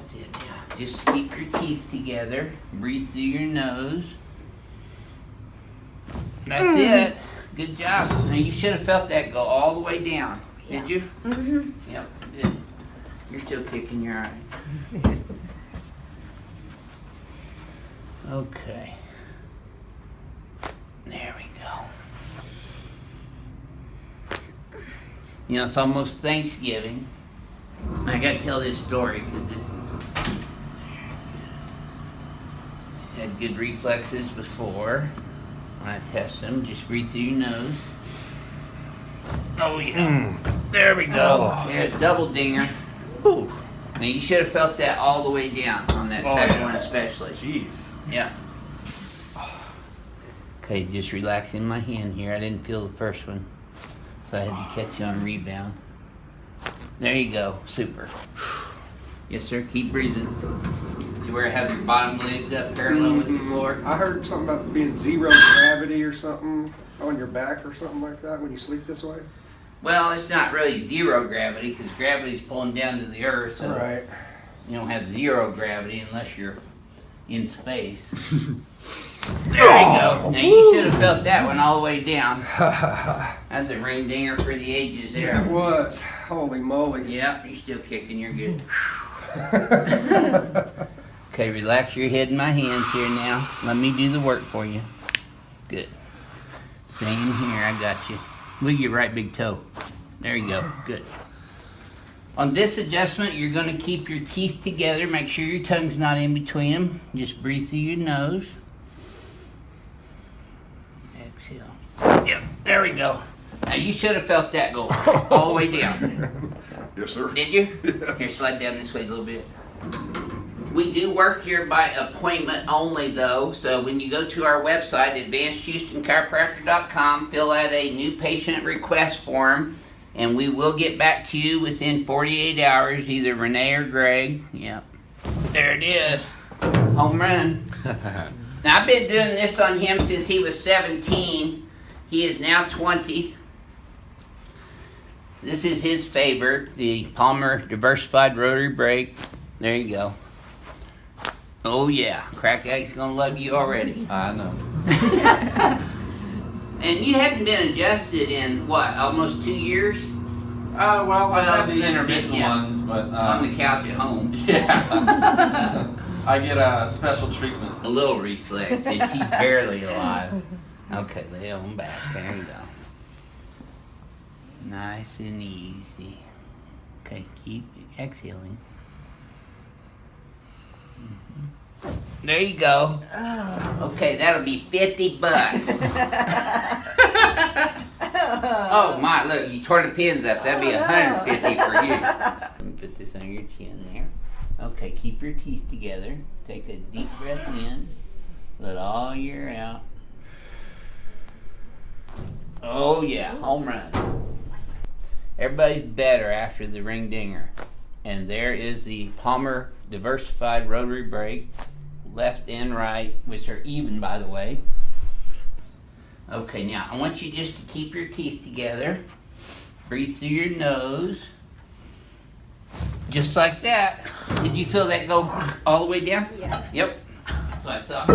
That's it, yeah. Just keep your teeth together. Breathe through your nose. That's it. Good job. Now you should have felt that go all the way down. Yeah. Did you? Mm-hmm. Yep, good. You're still kicking your eye. Okay. There we go. You know, it's almost Thanksgiving. I gotta tell this story because this is... Had good reflexes before. When I test them, just breathe through your nose. Oh yeah. There we go. Yeah, double dinger. Ooh. Now you should have felt that all the way down on that second one especially. Jeez. Yeah. Okay, just relaxing my hand here. I didn't feel the first one, so I had to catch you on rebound. There you go. Super. Yes, sir. Keep breathing. See where I have your bottom legs up parallel with the floor? I heard something about being 0 gravity or something on your back or something like that when you sleep this way. Well, it's not really 0 gravity because gravity's pulling down to the earth, so Right. you don't have 0 gravity unless you're in space. There you go. Now you should have felt that one all the way down. That's a ring dinger for the ages there. Yeah, it was. Holy moly. Yep, you're still kicking. You're good. Okay, relax your head in my hands here now. Let me do the work for you. Good. Same here. I got you. Wiggle your right big toe. There you go. Good. On this adjustment, you're going to keep your teeth together. Make sure your tongue's not in between them. Just breathe through your nose. Exhale. Yep, there we go. Now you should have felt that go all the way down. Yes, sir. Did you? Here, slide down this way a little bit. We do work here by appointment only, though. So when you go to our website, advancedhoustonchiropractor.com, fill out a new patient request form, and we will get back to you within 48 hours, either Renee or Greg. Yep. There it is. Home run. Now, I've been doing this on him since he was 17. He is now 20. This is his favorite, the Palmer Diversified Rotary Brake. There you go. Oh yeah, Crack Agg's gonna love you already. I know. And you hadn't been adjusted in what, almost 2 years? Well, I have the intermittent, intermittent yeah. ones, but On the couch at home. yeah, I get a special treatment. A little reflex. She's barely alive. Okay, lay on back. There you go. Nice and easy. Okay, keep exhaling. There you go. Okay, that'll be $50. Oh my, look, you tore the pins up. That'd be $150 for you. Let me put this on your chin there. Okay, keep your teeth together. Take a deep breath in. Let all your air out. Oh yeah, home run. Everybody's better after the ring dinger. And there is the Palmer Diversified Rotary Brake, left and right, which are even, by the way. Okay, now I want you just to keep your teeth together. Breathe through your nose. Just like that. Did you feel that go all the way down? Yeah. Yep. That's what I thought.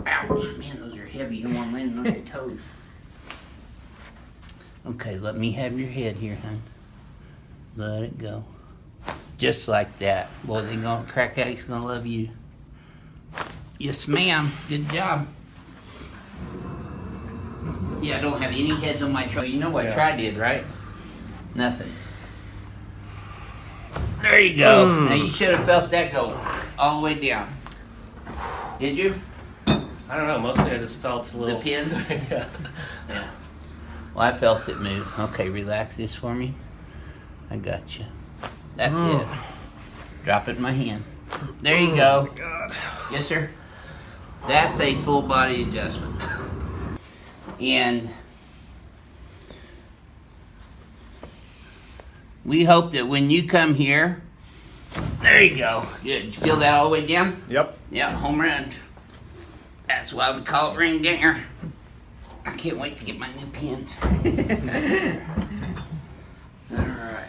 Ouch, man, those are heavy. You don't want them landing on your toes. Okay, let me have your head here, hon. Let it go. Just like that. Boy, Crack Addict's gonna love you. Yes, ma'am. Good job. See, I don't have any heads on my try. You know what Try did, right? Nothing. There you go. Now you should have felt that go all the way down. Did you? I don't know. Mostly I just felt a little. The pins? Yeah. Yeah. Well, I felt it move. Okay, relax this for me. I got you. That's it. Drop it in my hand. There you go. Oh my God. Yes, sir. That's a full body adjustment. And we hope that when you come here, there you go. Good. Did you feel that all the way down? Yep. Yeah, home run. That's why we call it ring dinger. I can't wait to get my new pins. All right.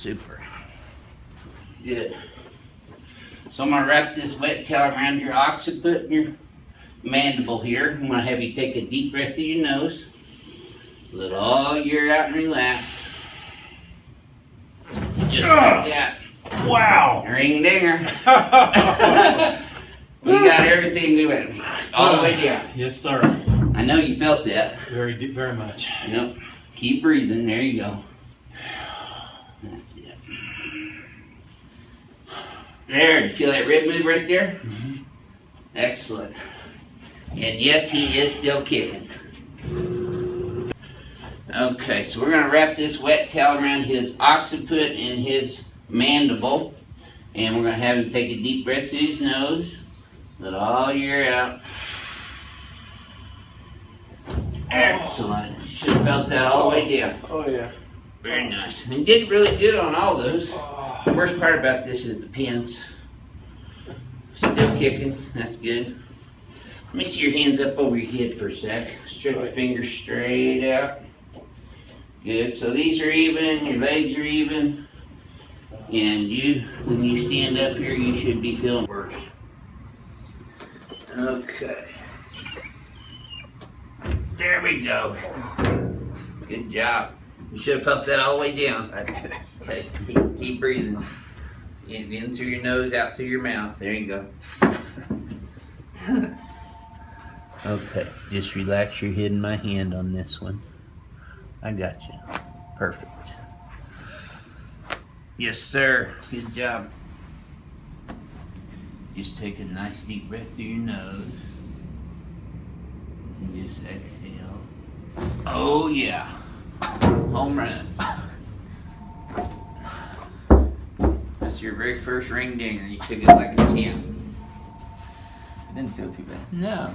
super. Good. So I'm gonna wrap this wet towel around your occiput and your mandible here. I'm gonna have you take a deep breath through your nose. Let all your air out and relax. Just like that. Wow. Ring dinger. We got everything we went all the way down. Yes, sir. I know you felt that. Very much. Yep. Keep breathing. There you go. That's it. There. You feel that rib move right there? Mm-hmm. Excellent. And yes, he is still kicking. Okay, so we're going to wrap this wet towel around his occiput and his mandible. And we're going to have him take a deep breath through his nose. Let all your air out. Excellent. You should have felt that all the way down. Oh, yeah. Very nice. And you did really good on all those. The worst part about this is the pins. Still kicking. That's good. Let me see your hands up over your head for a sec. Stretch your fingers straight out. Good. So these are even. Your legs are even. And you, when you stand up here, you should be feeling worse. Okay. There we go. Good job. You should have felt that all the way down. Okay, keep breathing. In through your nose, out through your mouth. There you go. Okay, just relax your head in my hand on this one. I got you. Perfect. Yes, sir. Good job. Just take a nice deep breath through your nose. And just exhale. Oh, yeah. Home run. That's your very first ring dinger. You took it like a champ. It didn't feel too bad. No.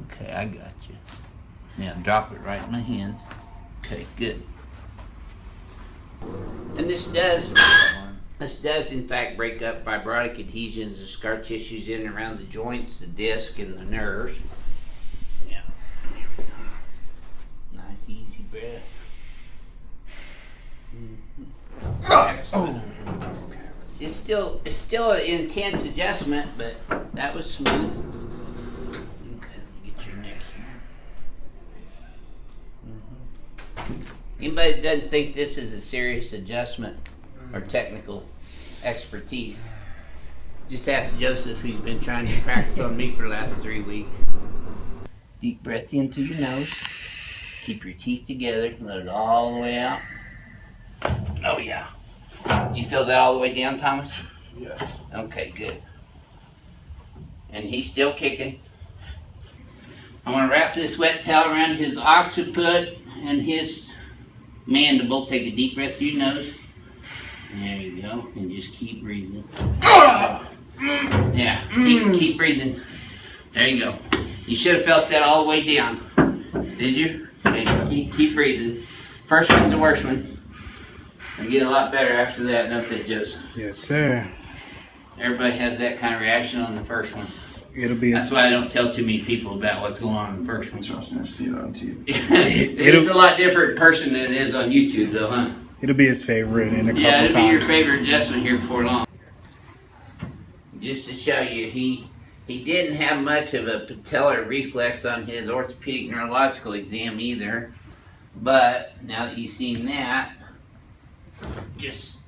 Okay, I got you. Now drop it right in my hand. Okay, good. And this does in fact break up fibrotic adhesions and scar tissues in and around the joints, the disc, and the nerves. Yeah. There we go. Nice easy breath. Excellent. It's still an intense adjustment, but that was smooth. Okay, let me get your neck here. Anybody that doesn't think this is a serious adjustment or technical expertise, just ask Joseph, who's been trying to practice on me for the last 3 weeks. Deep breath in through your nose. Keep your teeth together. Let it all the way out. Oh yeah. Do you feel that all the way down, Thomas? Yes. Okay, good. And he's still kicking. I'm going to wrap this wet towel around his occiput and his mandible. Take a deep breath through your nose. There you go. And just keep breathing. Yeah, keep breathing. There you go. You should have felt that all the way down. Did you? Okay, keep breathing. First one's the worst one. I get a lot better after that, don't they, Joseph? Yes, sir. Everybody has that kind of reaction on the first one. It'll be That's why I don't tell too many people about what's going on in the first one. Trust me, I've seen it on TV. It's a lot different in person than it is on YouTube, though, huh? It'll be his favorite in a couple Yeah, it'll be your times. favorite adjustment here before long. Just to show you, he didn't have much of a patellar reflex on his orthopedic neurological exam either. But now that you've seen that, just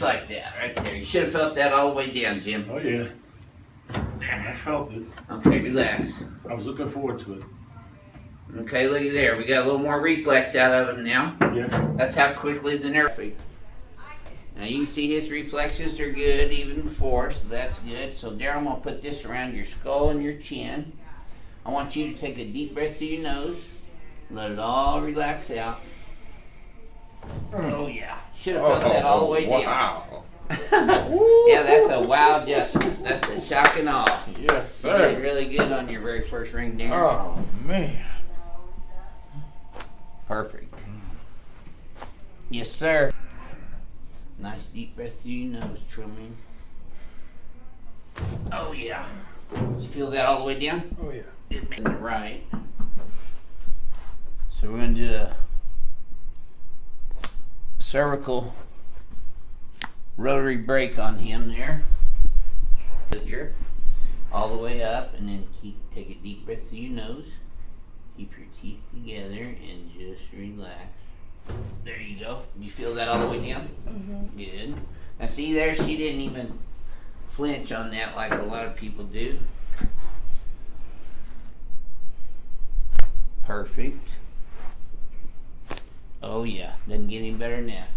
like that, right there. You should have felt that all the way down, Jim. Oh yeah, I felt it. Okay, relax. I was looking forward to it. Okay, look at there. We got a little more reflex out of him now. Yeah. That's how quickly the nerve. Now you can see his reflexes are good even before, so that's good. So Daryl, I'm going to put this around your skull and your chin. I want you to take a deep breath through your nose. Let it all relax out. Oh yeah. Should have felt that all the way down. Wow. Yeah, that's a wow adjustment. That's a shock and awe. Yes, You sir. did really good on your very first ring dinger. Oh man. Perfect. Yes, sir. Nice deep breath through your nose, trimming. Oh yeah. You feel that all the way down? Oh yeah. And the right. So we're gonna do a cervical rotary brake on him there. Picture all the way up, and then take a deep breath through your nose. Keep your teeth together and just relax. There you go. You feel that all the way down? Mm-hmm. Good. Now see there, she didn't even flinch on that like a lot of people do. Perfect. Oh yeah, doesn't get any better than that.